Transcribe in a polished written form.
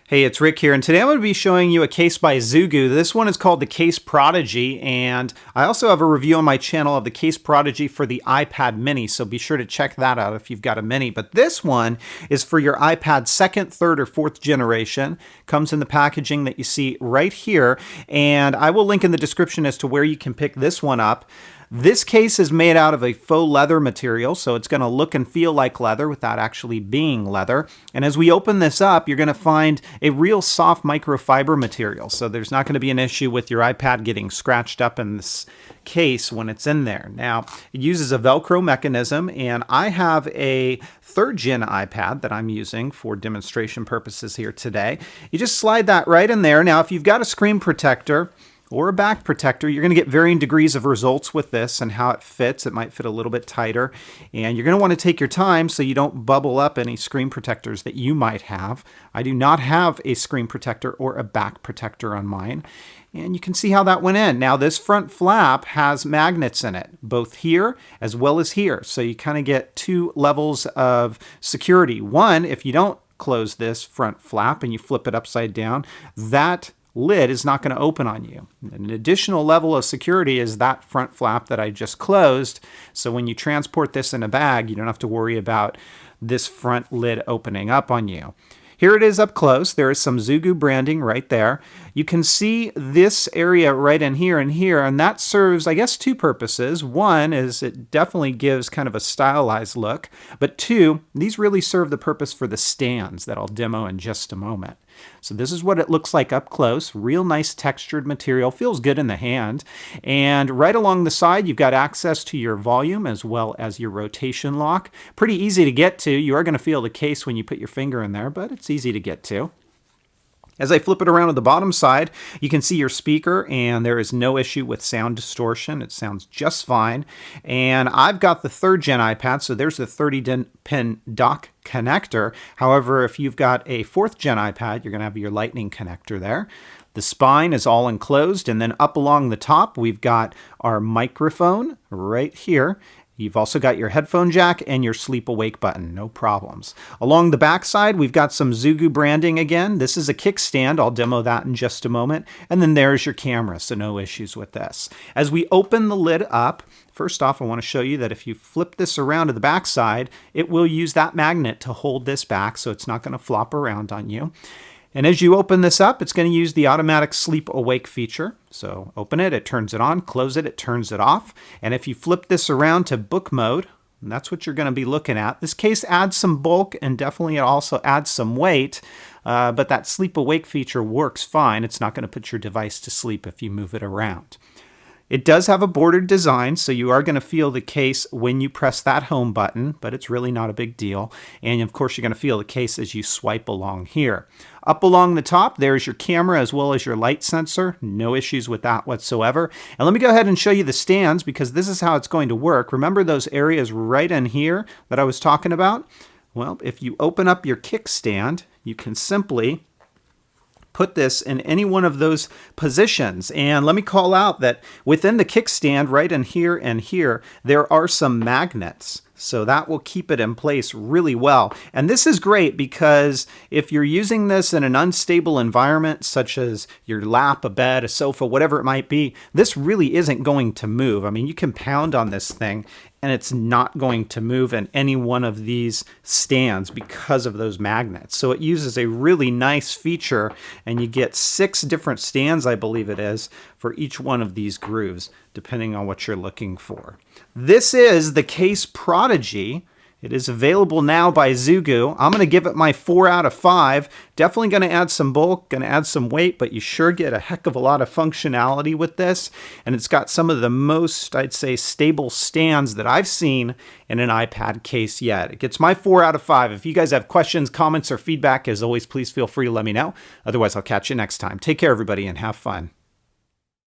Hey, it's Rick here, and today I'm going to be showing you a case by ZooGue. This one is called the Case Prodigy, and I also have a review on my channel of the Case Prodigy for the iPad mini, so be sure to check that out if you've got a mini. But this one is for your iPad second, third, or fourth generation. Comes in the packaging that you see right here, and I will link in the description as to where you can pick this one up. This case is made out of a faux leather material, so it's going to look and feel like leather without actually being leather. And as we open this up, you're going to find a real soft microfiber material, so there's not going to be an issue with your iPad getting scratched up in this case when it's in there. Now, it uses a Velcro mechanism, and I have a third-gen iPad that I'm using for demonstration purposes here today. You just slide that right in there. Now, if you've got a screen protector or a back protector, you're going to get varying degrees of results with this and how it fits. It might fit a little bit tighter, and you're going to want to take your time so you don't bubble up any screen protectors that you might have. I do not have a screen protector or a back protector on mine, and you can see how that went in. Now, this front flap has magnets in it, both here as well as here, so you kind of get two levels of security. One, if you don't close this front flap and you flip it upside down, that lid is not going to open on you. An additional level of security is that front flap that I just closed, so when you transport this in a bag, you don't have to worry about this front lid opening up on you. Here it is up close. There is some ZooGue branding right there. You can see this area right in here and here, and that serves, I guess, two purposes. One is it definitely gives kind of a stylized look, but two, these really serve the purpose for the stands that I'll demo in just a moment. So this is what it looks like up close. Real nice textured material, feels good in the hand. And right along the side, you've got access to your volume as well as your rotation lock. Pretty easy to get to. You are going to feel the case when you put your finger in there, but it's easy to get to. As I flip it around to the bottom side, you can see your speaker, and there is no issue with sound distortion. It sounds just fine. And I've got the third gen iPad, so there's the 30-pin dock connector. However, if you've got a fourth gen iPad, you're going to have your lightning connector there. The spine is all enclosed, and then up along the top, we've got our microphone right here. You've also got your headphone jack and your sleep awake button, no problems. Along the back side, we've got some ZooGue branding again. This is a kickstand. I'll demo that in just a moment. And then there's your camera, so no issues with this. As we open the lid up, first off, I want to show you that if you flip this around to the back side, it will use that magnet to hold this back, so it's not going to flop around on you. And as you open this up, it's going to use the automatic sleep awake feature. So open it, it turns it on, close it, it turns it off. And if you flip this around to book mode, and that's what you're going to be looking at. This case adds some bulk and definitely it also adds some weight, but that sleep awake feature works fine. It's not going to put your device to sleep if you move it around. It does have a bordered design, so you are going to feel the case when you press that home button, but it's really not a big deal. And of course, you're going to feel the case as you swipe along here. Up along the top, there's your camera as well as your light sensor. No issues with that whatsoever. And let me go ahead and show you the stands because this is how it's going to work. Remember those areas right in here that I was talking about? Well, if you open up your kickstand, you can simply put this in any one of those positions. And let me call out that within the kickstand, right in here and here, there are some magnets. So that will keep it in place really well. And this is great because if you're using this in an unstable environment, such as your lap, a bed, a sofa, whatever it might be, this really isn't going to move. I mean, you can pound on this thing and it's not going to move in any one of these stands because of those magnets. So it uses a really nice feature, and you get 6 different stands, I believe it is, for each one of these grooves, depending on what you're looking for. This is the Case Prodigy. It is available now by ZooGue. I'm going to give it my 4 out of 5. Definitely going to add some bulk, going to add some weight, but you sure get a heck of a lot of functionality with this. And it's got some of the most, I'd say, stable stands that I've seen in an iPad case yet. It gets my 4 out of 5. If you guys have questions, comments, or feedback, as always, please feel free to let me know. Otherwise, I'll catch you next time. Take care, everybody, and have fun.